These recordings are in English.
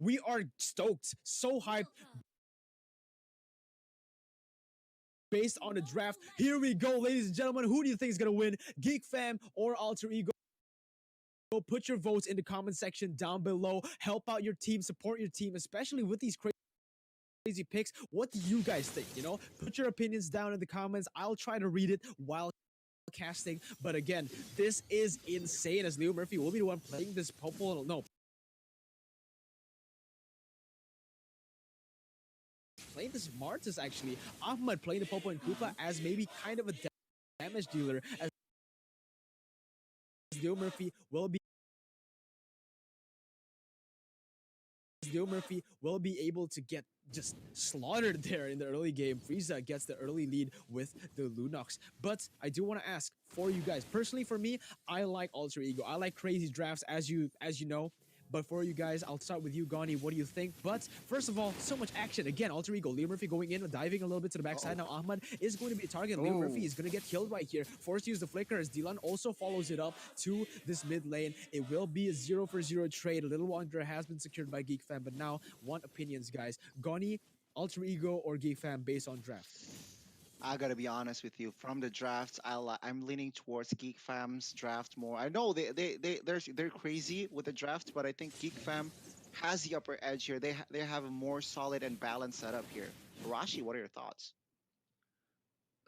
We are stoked, so hyped based on the draft. Here we go, ladies and gentlemen. Who do you think is gonna win, Geek Fam or Alter Ego? Put your votes in the comment section down below. Help out your team, support your team, especially with these crazy picks. What do you guys think? Put your opinions down in the comments. I'll try to read it while casting. But again, this is insane, as Leo Murphy will be the one playing this purple. No, playing this Martis actually. Ahmad playing the Popo and Koopa as maybe kind of a damage dealer, as Leo Murphy will be able to get just slaughtered there in the early game. Frieza gets the early lead with the Lunox. But I do want to ask for you guys. Personally, for me, I like Alter Ego. I like crazy drafts, as you know. But for you guys, I'll start with you, Gani. What do you think? But first of all, so much action. Again, Alter Ego. Leo Murphy going in, diving a little bit to the backside. Now Ahmad is going to be a target. Leo Murphy is going to get killed right here. Forced to use the flicker as Dylan also follows it up to this mid lane. It will be a 0-for-0 trade. A little Wanderer has been secured by Geek Fam. But now, want opinions, guys. Gani, Alter Ego, or Geek Fam based on draft? I gotta be honest with you. From the drafts, I'm leaning towards Geek Fam's draft more. I know they're crazy with the draft, but I think Geek Fam has the upper edge here. They have a more solid and balanced setup here. Rashi, what are your thoughts?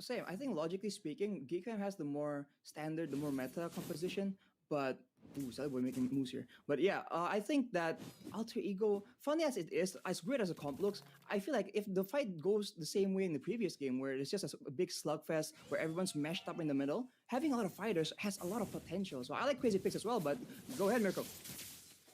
Same. I think logically speaking, Geekfam has the more standard, the more meta composition. But we're making moves here. But yeah, I think that Alter Ego, funny as it is, as great as a comp looks, I feel like if the fight goes the same way in the previous game, where it's just a big slugfest where everyone's meshed up in the middle, having a lot of fighters has a lot of potential. So I like crazy picks as well. But go ahead, Mirko.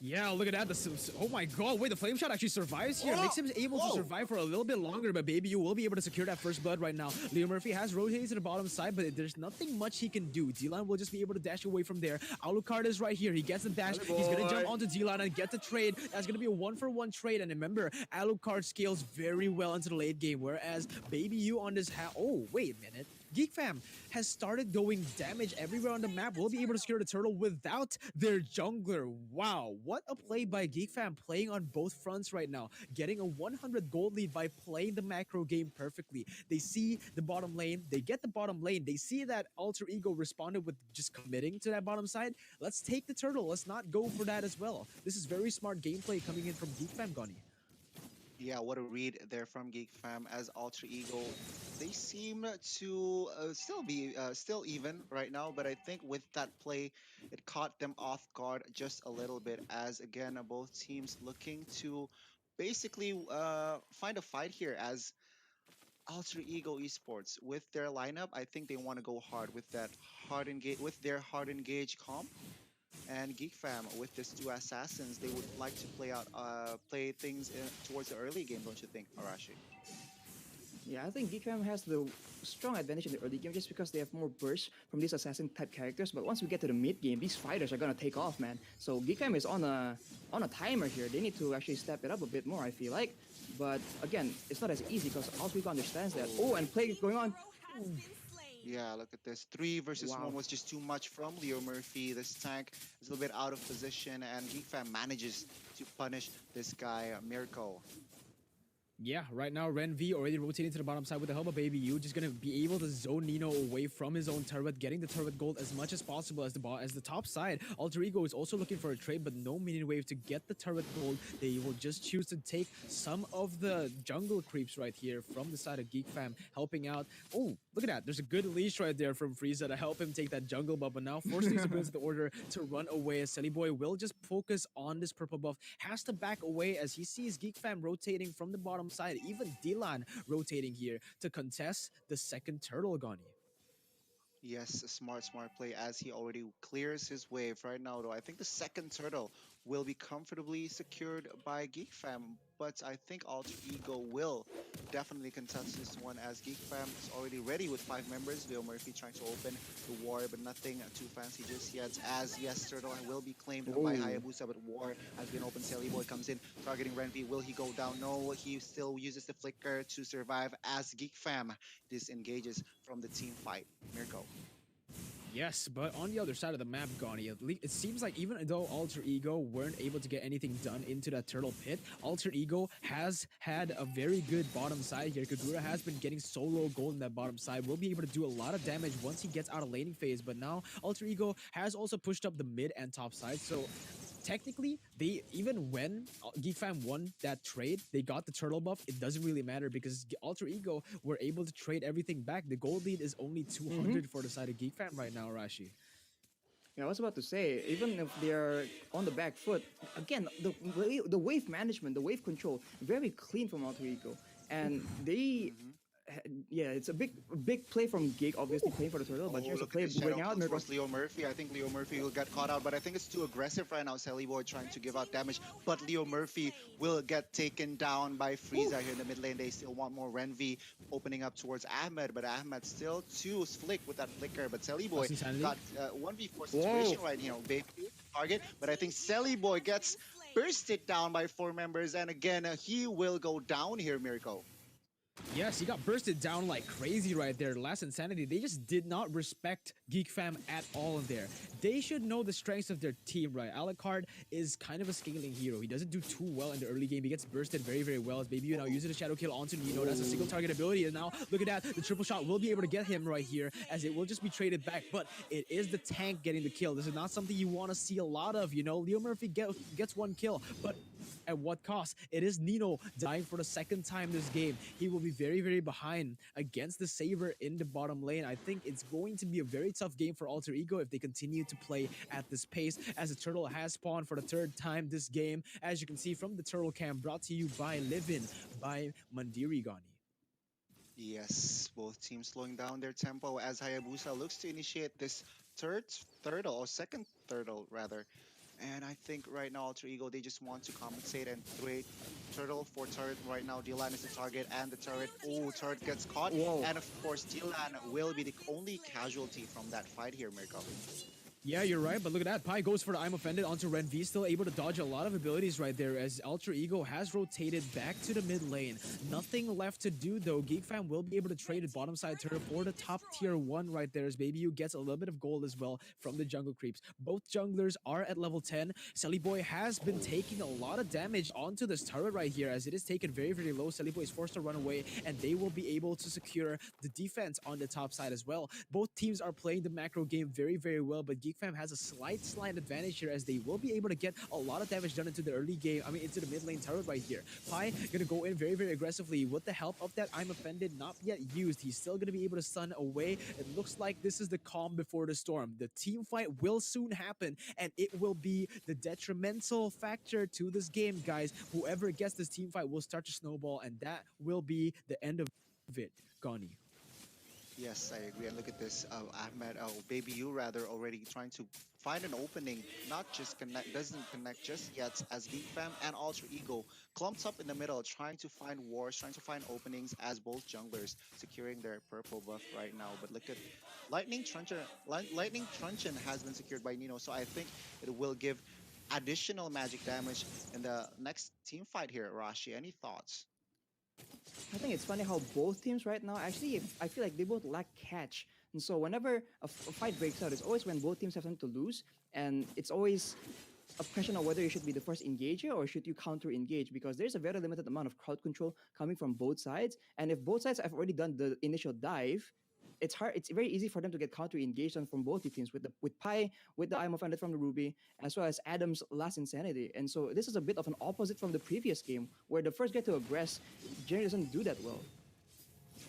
Yeah, look at that. Oh my god, wait, the flame shot actually survives here. Makes him able to survive for a little bit longer, but Baby you will be able to secure that first blood right now. Leo Murphy has rotated to the bottom side, but there's nothing much he can do. D-Line will just be able to dash away from there. Alucard is right here. He gets the dash. He's going to jump onto D-Line and get the trade. That's going to be a 1-for-1 trade. And remember, Alucard scales very well into the late game, whereas Baby you on this... Oh, wait a minute. Geek Fam has started going damage everywhere on the map. Will be able to secure the turtle without their jungler. Wow, what a play by Geek Fam, playing on both fronts right now. Getting a 100 gold lead by playing the macro game perfectly. They see the bottom lane. They get the bottom lane. They see that Alter Ego responded with just committing to that bottom side. Let's take the turtle. Let's not go for that as well. This is very smart gameplay coming in from Geek Fam, Gani. Yeah, what a read there from Geek Fam as Alter Ego. They seem to still be still even right now, but I think with that play, it caught them off guard just a little bit. As again, both teams looking to basically find a fight here. As Alter Ego Esports with their lineup, I think they want to go hard with that hard engage with their hard engage comp. And Geek Fam with these two assassins, they would like to play things towards the early game, don't you think, Arashi? Yeah, I think Geekfam has the strong advantage in the early game just because they have more burst from these assassin type characters. But once we get to the mid game, these fighters are gonna take off, man. So Geekfam is on a timer here. They need to actually step it up a bit more, I feel like. But again, it's not as easy because Oswego understands that. Oh, and play going on. Yeah, look at this. 3 versus 1 was just too much from Leo Murphy. This tank is a little bit out of position, and Geek Fam manages to punish this guy, Mirko. Yeah, right now Ren V already rotating to the bottom side with the help of Baby U, just gonna be able to zone Nino away from his own turret, getting the turret gold as much as possible as the top side. Alter Ego is also looking for a trade, but no minion wave to get the turret gold. They will just choose to take some of the jungle creeps right here from the side of Geek Fam, helping out. Oh, look at that. There's a good leash right there from Frieza to help him take that jungle buff, but now forced to use the order to run away as Silly Boy will just focus on this purple buff. Has to back away as he sees Geek Fam rotating from the bottom side. Even Dylan rotating here to contest the second turtle, Gani. Yes, a smart play as he already clears his wave right now, though. I think the second turtle will be comfortably secured by Geek Fam, but I think Alter Ego will definitely contest this one as Geek Fam is already ready with 5 members. Leo Murphy trying to open the war, but nothing too fancy just yet. As yes, turtle will be claimed by Hayabusa, but war has been opened. Sally Boy comes in, targeting Renvi. Will he go down? No, he still uses the flicker to survive as Geek Fam disengages from the team fight. Mirko. Yes, but on the other side of the map, Gani, at least it seems like even though Alter Ego weren't able to get anything done into that turtle pit, Alter Ego has had a very good bottom side here. Kagura has been getting solo gold in that bottom side, will be able to do a lot of damage once he gets out of laning phase, but now Alter Ego has also pushed up the mid and top side, so technically, they even when Geek Fam won that trade, they got the turtle buff. It doesn't really matter because Alter Ego were able to trade everything back. The gold lead is only 200 for the side of Geek Fam right now, Rashi. Yeah, I was about to say, even if they're on the back foot, again, the wave management, the wave control, very clean from Alter Ego. And they, yeah, it's a big play from Geek, obviously playing for the turtle, but Oh, here's a look at play this shadow bring out kill Miracle. towards Leo Murphy. I think Leo Murphy will get caught out, but I think it's too aggressive right now. Sally Boy trying to give out damage, but Leo Murphy will get taken down by Frieza here in the mid lane. They still want more Renvi opening up towards Ahmed, but Ahmed still too slick with that flicker. But Sally Boy Lost Insanity. got 1v4 situation right, baby target. But I think Sally Boy gets bursted down by 4 members, and again, he will go down here, Mirko. Yes, he got bursted down like crazy right there. Last Insanity, they just did not respect Geek Fam at all in there. They should know the strengths of their team, right? Alucard is kind of a scaling hero. He doesn't do too well in the early game. He gets bursted very, very well. As Baby now uses a shadow kill onto Nino. That's a single target ability. And now, look at that. The triple shot will be able to get him right here, as it will just be traded back. But it is the tank getting the kill. This is not something you want to see a lot of, Leo Murphy gets one kill, but at what cost? It is Nino dying for the second time this game. He will be very, very behind against the Saber in the bottom lane. I think it's going to be a very tough game for Alter Ego if they continue to play at this pace, as the turtle has spawned for the third time this game. As you can see from the turtle cam, brought to you by Livin by Mandiri Gani. Yes, both teams slowing down their tempo as Hayabusa looks to initiate this turtle, or second turtle rather. And I think right now Alter Ego, they just want to compensate and trade turtle for turret. Right now Dylan is the target and the turret. Oh, turret gets caught. Whoa. And of course Dylan will be the only casualty from that fight here, Mirko. Yeah, you're right, but look at that. Pi goes for the I'm Offended onto Ren V, still able to dodge a lot of abilities right there as Alter Ego has rotated back to the mid lane. Nothing left to do though. Geek Fam will be able to trade a bottom side turret for the top tier 1 right there, as Baby U gets a little bit of gold as well from the jungle creeps. Both junglers are at level 10. Sally Boy has been taking a lot of damage onto this turret right here, as it is taken very, very low. Sally Boy is forced to run away, and they will be able to secure the defense on the top side as well. Both teams are playing the macro game very, very well, but Geek Fam has a slight advantage here, as they will be able to get a lot of damage done into the early game. I mean, into the mid lane turret right here. Pi gonna go in very, very aggressively with the help of that I'm Offended not yet used. He's still gonna be able to stun away. It looks like this is the calm before the storm. The team fight will soon happen, and it will be the detrimental factor to this game, guys. Whoever gets this team fight will start to snowball, and that will be the end of it. Gani. Yes, I agree. And look at this, Ahmed, Baby U rather, already trying to find an opening, not just connect, doesn't connect just yet, as Geek Fam and Alter Ego clumps up in the middle, trying to find wars, trying to find openings as both junglers securing their purple buff right now. But look at Lightning Truncheon. Lightning Truncheon has been secured by Nino, so I think it will give additional magic damage in the next team fight here. Rashi, any thoughts? I think it's funny how both teams right now, actually, I feel like they both lack catch. And so whenever a fight breaks out, it's always when both teams have something to lose. And it's always a question of whether you should be the first engager or should you counter engage, because there's a very limited amount of crowd control coming from both sides. And if both sides have already done the initial dive, it's hard. It's very easy for them to get counter engaged on from both the teams with Pi, with the I'm Offended from the Ruby, as well as Adam's last Insanity. And so this is a bit of an opposite from the previous game, where the first guy to aggress generally doesn't do that well.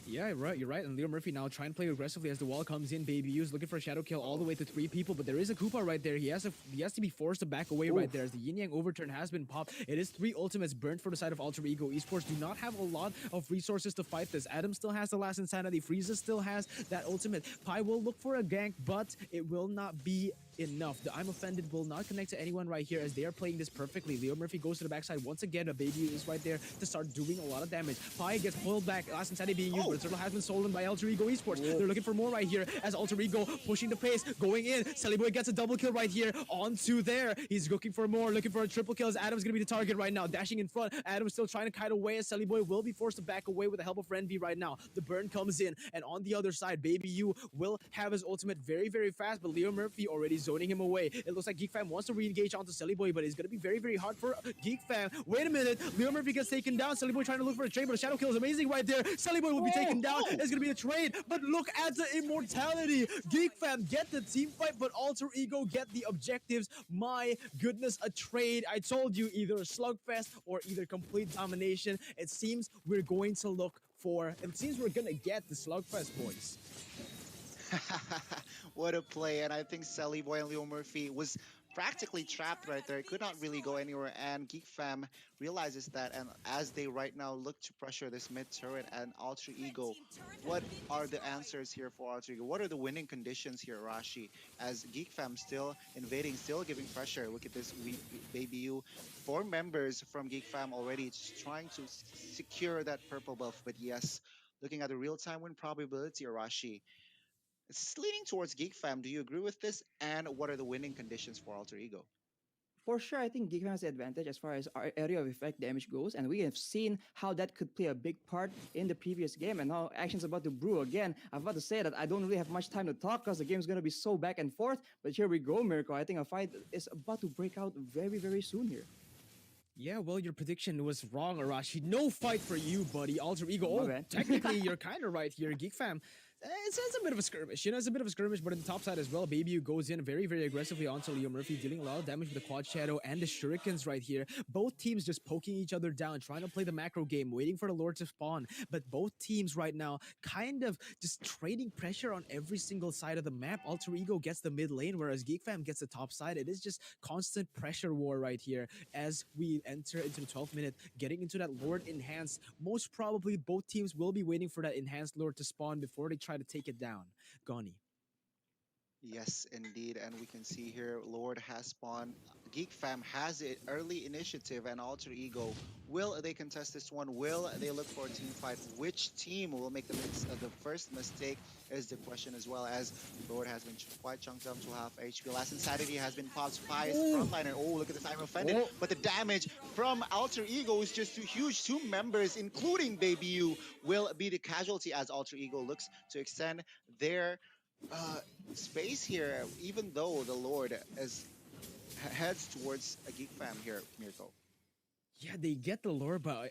Yeah, right. You're right. And Leo Murphy now trying to play aggressively as the wall comes in. Baby U's looking for a shadow kill all the way to 3 people, but there is a Koopa right there. He has to be forced to back away right there, as the Yin Yang overturn has been popped. It is 3 ultimates burnt for the side of Alter Ego. Esports do not have a lot of resources to fight this. Adam still has the last Insanity. Frieza still has that ultimate. Pi will look for a gank, but it will not be enough. The I'm offended will not connect to anyone right here as they are playing this perfectly. Leo Murphy goes to the backside once again. A baby is right there to start doing a lot of damage. Pi gets pulled back. Last insanity being used, but the turtle has been stolen by Alter Ego Esports. They're looking for more right here as Alter Ego pushing the pace, going in. Boy gets a double kill right here onto there. He's looking for more, looking for a triple kill as Adam's gonna be the target right now. Dashing in front. Adam's still trying to kite away as Boy will be forced to back away with the help of Renvi right now. The burn comes in, and on the other side, Baby U will have his ultimate very, very fast, but Leo Murphy already zoning him away. It looks like Geek Fam wants to re-engage onto Boy, but it's gonna be very, very hard for Geek Fam. Wait a minute, Leo Murphy gets taken down. Boy trying to look for a trade, but a shadow kill is amazing right there. Boy will be taken down. It's gonna be a trade, but look at the immortality. Geek Fam get the team fight, but Alter Ego get the objectives. My goodness, a trade. I told you, either a slugfest or either complete domination. It seems we're going to look for, it seems we're gonna get the slugfest, boys. What a play. And I think Sally Boy and Leo Murphy was practically trapped right there. Could not really go anywhere. And Geek Fam realizes that. And as they right now look to pressure this mid turret and Alter Ego, what are the answers here for Alter Ego? What are the winning conditions here, Rashi? As Geek Fam still invading, still giving pressure. Look at this, Baby U. 4 members from Geek Fam already trying to secure that purple buff. But yes, looking at the real-time win probability, Rashi, it's leaning towards Geek Fam. Do you agree with this? And what are the winning conditions for Alter Ego? For sure, I think Geek has the advantage as far as our area of effect damage goes, and we have seen how that could play a big part in the previous game, and now action's about to brew again. I'm about to say that I don't really have much time to talk because the game's going to be so back and forth, but here we go, Mirko. I think a fight is about to break out very, very soon here. Yeah, well, your prediction was wrong, Arashi. No fight for you, buddy. Alter Ego. My Oh, bad. technically, you're kind of right here. Geek Fam, it's a bit of a skirmish. You know, it's a bit of a skirmish, but in the top side as well, Baby U goes in very, very aggressively onto Leo Murphy, dealing a lot of damage with the Quad Shadow and the Shurikens right here. Both teams just poking each other down, trying to play the macro game, waiting for the Lord to spawn. But both teams right now kind of just trading pressure on every single side of the map. Alter Ego gets the mid lane, whereas Geek Fam gets the top side. It is just constant pressure war right here as we enter into the 12th minute, getting into that Lord enhanced. Most probably both teams will be waiting for that enhanced Lord to spawn before they try to take it down. Goni. Yes, indeed. And we can see here, Lord has spawned. Geek Fam has it early initiative, and Alter Ego. Will they contest this one? Will they look for a team fight? Which team will make the first mistake is the question, as well as Lord has been quite chunked up to half HP. Last Insanity has been popped by his frontliner. Oh, look at this, I'm offended. Oh. But the damage from Alter Ego is just too huge. 2 members, including Baby U, will be the casualty as Alter Ego looks to extend their space here, even though the Lord heads towards a Geek Fam here, Mirko. Yeah, they get the lore, but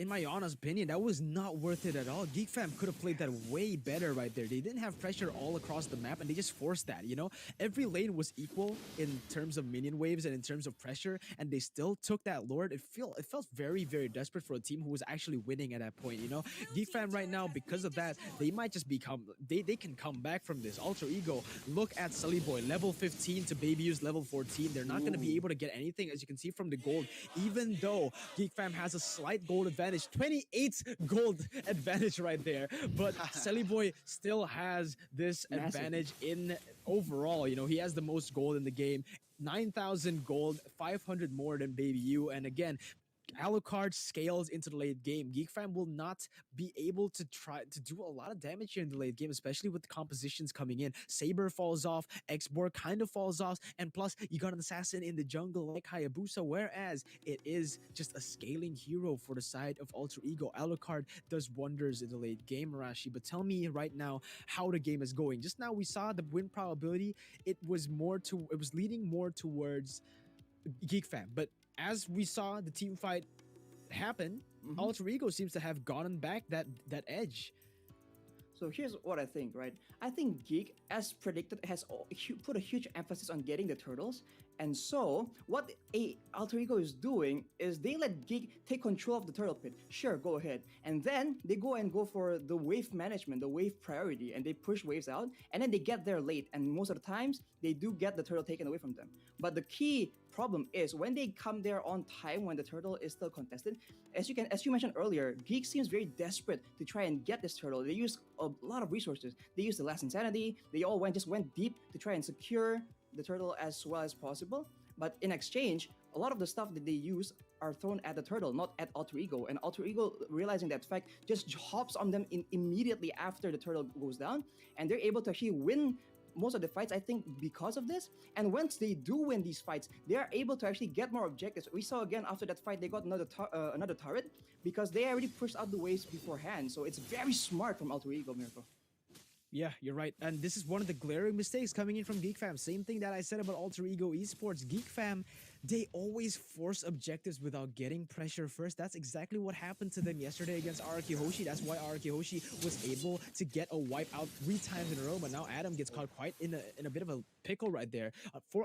in my honest opinion, that was not worth it at all. Geek Fam could have played that way better right there. They didn't have pressure all across the map, and they just forced that, you know? Every lane was equal in terms of minion waves and in terms of pressure, and they still took that lord. It felt very, very desperate for a team who was actually winning at that point, you know? Geek Fam right now, because of that, they might just become, they can come back from this. Alter Ego, look at Sully Boy, level 15 to Baby U's level 14. They're not going to be able to get anything, as you can see from the gold, even though Geek Fam has a slight gold advantage, 28 gold advantage right there, but Selly Boy still has this Massive. advantage in overall. You know, he has the most gold in the game, 9,000 gold, 500 more than Baby U, and again, Alucard scales into the late game. Geek Fam will not be able to try to do a lot of damage here in the late game, especially with the compositions coming in. Saber falls off, X-Borg kind of falls off, and plus you got an assassin in the jungle like Hayabusa, whereas it is just a scaling hero for the side of Alter Ego. Alucard does wonders in the late game, Rashi, but tell me right now how the game is going. Just now we saw the win probability. It was leading more towards Geek Fam, but as we saw the team fight happen, Alter Ego seems to have gotten back that edge. So here's what I think, right? I think Geek, as predicted, has put a huge emphasis on getting the turtles. And so, what Alter Ego is doing is they let Geek take control of the turtle pit. Sure, go ahead. And then they go for the wave management, the wave priority, and they push waves out, and then they get there late. And most of the times, they do get the turtle taken away from them. But the key problem is when they come there on time, when the turtle is still contested, as you mentioned earlier, Geek seems very desperate to try and get this turtle. They use a lot of resources. They used the last insanity. They all went deep to try and secure the turtle as well as possible. But in exchange, a lot of the stuff that they use are thrown at the turtle, not at Alter Ego. And Alter Ego, realizing that fact, just hops on them immediately after the turtle goes down, and they're able to actually win most of the fights, I think, because of this. And once they do win these fights, they are able to actually get more objectives. We saw again after that fight, they got another turret because they already pushed out the waves beforehand. So it's very smart from Alter Ego, Mirko. Yeah, you're right. And this is one of the glaring mistakes coming in from Geek Fam. Same thing that I said about Alter Ego Esports. Geek Fam, they always force objectives without getting pressure first. That's exactly what happened to them yesterday against Araki Hoshi. That's why Araki Hoshi was able to get a wipe out 3 times in a row. But now Adam gets caught quite in a bit of a pickle right there.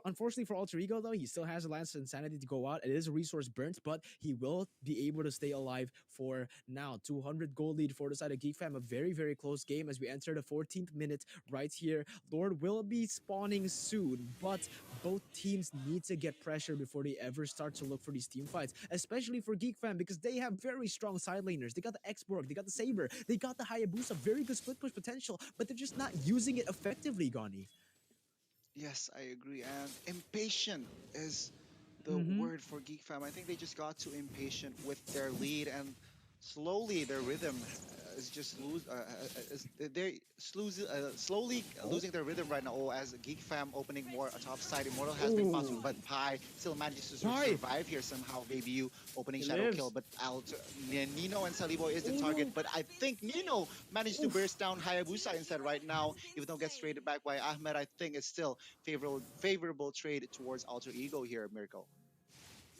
Unfortunately for Alter Ego, though, he still has a Lance Insanity to go out. It is a resource burnt, but he will be able to stay alive for now. 200 gold lead for the side of Geek Fam. A very, very close game as we enter the 14th minute right here. Lord will be spawning soon, but both teams need to get pressure before they ever start to look for these team fights, especially for Geek Fam, because they have very strong side laners. They got the X-Borg, they got the Saber, they got the Hayabusa, very good split push potential, but they're just not using it effectively, Gani. Yes, I agree. And impatient is the word for Geek Fam. I think they just got too impatient with their lead, and slowly their rhythm is just they're slowly losing their rhythm right now. Oh, as Geek Fam opening more top side, Immortal has been found, but Pi still manages to survive here somehow. Baby you opening Shadow Kill, but Nino and Saliboy is the target. But I think Nino managed to burst down Hayabusa instead right now, even though gets traded back by Ahmed. I think it's still favorable trade towards Alter Ego here, Mirko.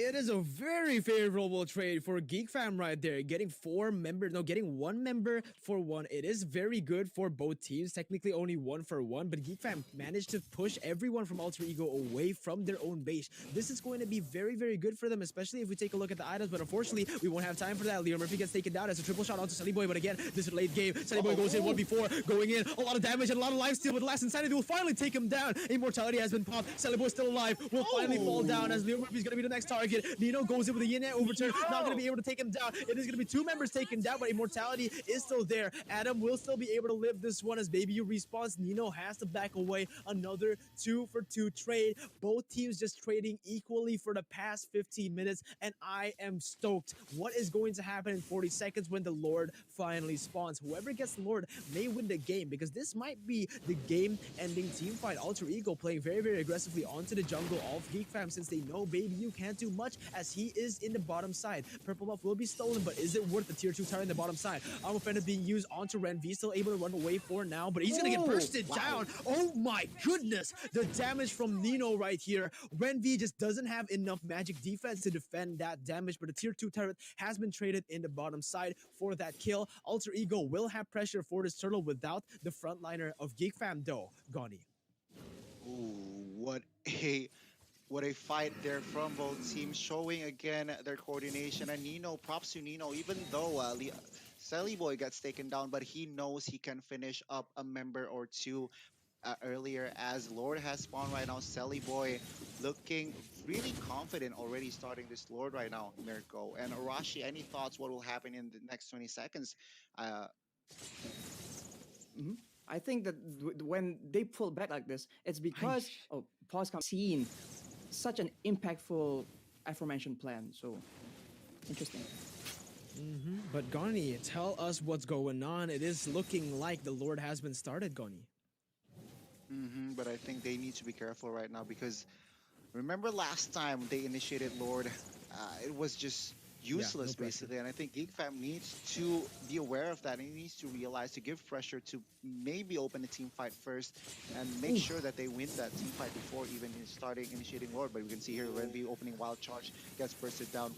It is a very favorable trade for Geek Fam right there. Getting 1 member for 1. It is very good for both teams. Technically only 1 for 1, but Geek Fam managed to push everyone from Alter Ego away from their own base. This is going to be very, very good for them, especially if we take a look at the items, but unfortunately, we won't have time for that. Leo Murphy gets taken down as a triple shot onto Sunny Boy, but again, this is late game. Sunny Boy goes in 1v4, going in, a lot of damage and a lot of life steal, but Last Insanity will finally take him down. Immortality has been popped. Sunny Boy still alive, will finally fall down as Leo Murphy's going to be the next target. Nino goes in with a yin yang overturn, not going to be able to take him down. It is going to be 2 members taken down, but Immortality is still there. Adam will still be able to live this one as Baby U respawns. Nino has to back away. Another 2-for-2 trade. Both teams just trading equally for the past 15 minutes, and I am stoked. What is going to happen in 40 seconds when the Lord finally spawns? Whoever gets the Lord may win the game, because this might be the game-ending team fight. Alter Ego playing very, very aggressively onto the jungle of Geek Fam, since they know Baby U can't do much as he is in the bottom side. Purple buff will be stolen, but is it worth the tier 2 tower in the bottom side? Armor Fender being used onto Renvi, still able to run away for now, but he's gonna get bursted down. Oh my goodness, the damage from Nino right here. Renvi just doesn't have enough magic defense to defend that damage, but the tier 2 turret has been traded in the bottom side for that kill. Alter Ego will have pressure for this turtle without the frontliner of Geek Fam though. Gani. Ooh, what a fight there from both teams, showing again their coordination. And Nino, props to Nino, even though Sally Boy gets taken down, but he knows he can finish up a member or 2 earlier, as Lord has spawned right now. Sally Boy looking really confident already starting this Lord right now, Mirko. And Arashi, any thoughts what will happen in the next 20 seconds? I think that when they pull back like this, it's because seen such an impactful aforementioned plan. So interesting. But Gani, tell us what's going on. It is looking like the Lord has been started, Gani. But I think they need to be careful right now, because remember last time they initiated Lord, it was just useless basically, and I think Geek Fam needs to be aware of that, and he needs to realize to give pressure to maybe open a team fight first and make sure that they win that team fight before even initiating Lord. But we can see here Renvi opening wild charge, gets bursted down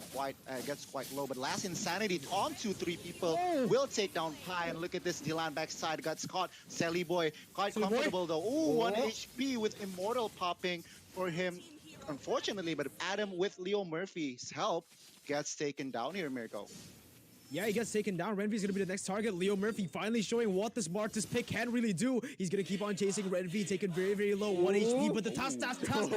gets quite low, but Last Insanity on 2-3 people will take down Pi. And look at this, Dylan backside gets caught. Sally Boy quite comfortable though. 1 HP with Immortal popping for him, unfortunately, but Adam with Leo Murphy's help gets taken down here, Mirko. Yeah, he gets taken down. Renvi's gonna be the next target. Leo Murphy finally showing what the smartest pick can really do. He's gonna keep on chasing Renvi, taken very, very low, 1 HP, but the Tas coming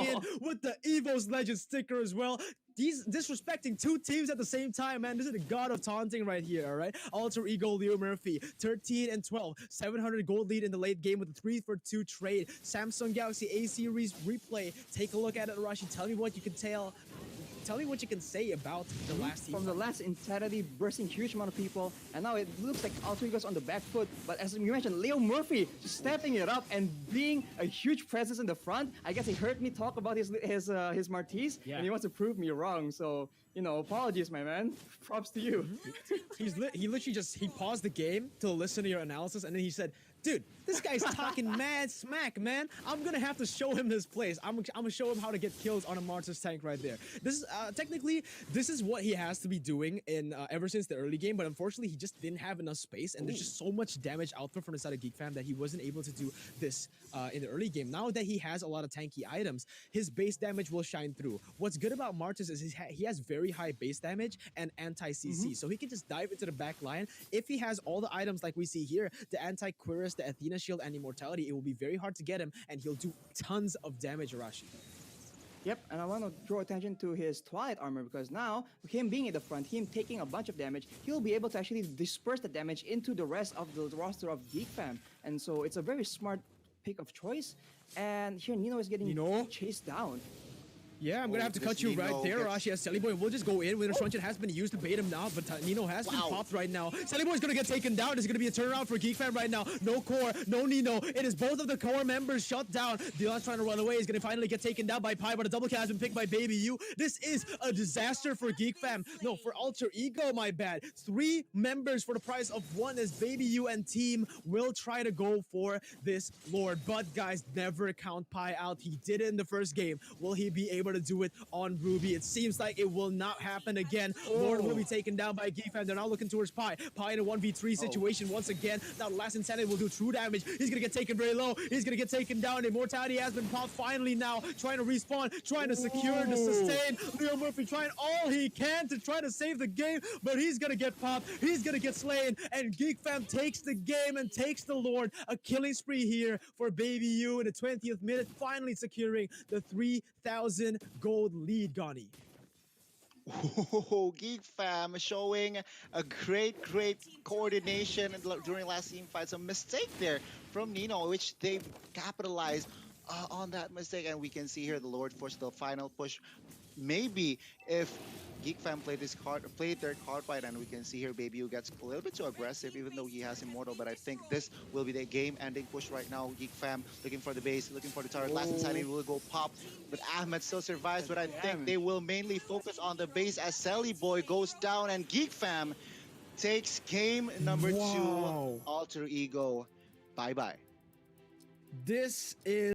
in with the Evo's Legend sticker as well. He's disrespecting two teams at the same time, man. This is the god of taunting right here, all right? Alter Ego Leo Murphy, 13 and 12, 700 gold lead in the late game with a 3-for-2 trade. Samsung Galaxy A series replay. Take a look at it, Rashi. Tell me what you can tell. Tell me what you can say about the last team. From the last insanity, bursting huge amount of people, and now it looks like Alter Ego's on the back foot. But as you mentioned, Leo Murphy just stepping it up and being a huge presence in the front. I guess he heard me talk about his Martis, Yeah. and he wants to prove me wrong. So apologies, my man. Props to you. He literally just paused the game to listen to your analysis, and then he said, "Dude, this guy's talking mad smack, man. I'm gonna have to show him his place. I'm gonna show him how to get kills on a Martis tank right there." This is technically this is what he has to be doing in ever since the early game, but unfortunately he just didn't have enough space, and there's just so much damage output from the side of Geek Fam that he wasn't able to do this in the early game. Now that he has a lot of tanky items, his base damage will shine through. What's good about Martis is he has very high base damage and anti-CC, so he can just dive into the back line. If he has all the items like we see here, the anti-Quirus, the Athena Shield, and Immortality, it will be very hard to get him, and he'll do tons of damage, Arashi. Yep, and I want to draw attention to his Twilight armor because now, him being in the front, him taking a bunch of damage, he'll be able to actually disperse the damage into the rest of the roster of Geek Fam. And so it's a very smart pick of choice. And here Nino is getting chased down. Yeah, I'm gonna have to this cut you right Nino there, gets- Rashi. As Sally Boy will just go in. Winter Truncheon has been used to bait him now, but Nino has been popped right now. Sally Boy's gonna get taken down. It's gonna be a turnaround for Geek Fam right now. No core, no Nino. It is both of the core members shut down. Dylan's trying to run away. He's gonna finally get taken down by Pi, but a double kill has been picked by Baby U. This is a disaster for Geek Fam. No, for Alter Ego, my bad. 3 members for the price of 1 as Baby U and team will try to go for this Lord. But guys, never count Pi out. He did it in the first game. Will he be able to do it on Ruby? It seems like it will not happen again. Lord will be taken down by Geek Fam. They're now looking towards Pi. Pi in a 1v3 situation once again. Now the last Insanity will do true damage. He's gonna get taken very low. He's gonna get taken down. Immortality has been popped finally now. Trying to respawn, trying to secure the sustain. Leo Murphy trying all he can to try to save the game, but he's gonna get popped. He's gonna get slain, and Geek Fam takes the game and takes the Lord. A killing spree here for Baby U in the 20th minute, finally securing the 3,000 gold lead, Gani. Oh, Geek Fam showing a great coordination during last team fight. Some mistake there from Nino, which they capitalized on that mistake, and we can see here the Lord for the final push. Maybe if Geek Fam played their card fight, and we can see here Baby U gets a little bit too aggressive, even though he has Immortal. But I think this will be the game-ending push right now. Geek Fam looking for the base, looking for the turret. Last Insanity will go pop, but Ahmed still survives. But I think they will mainly focus on the base as Sally Boy goes down, and Geek Fam takes game number 2. Alter Ego, bye-bye. This is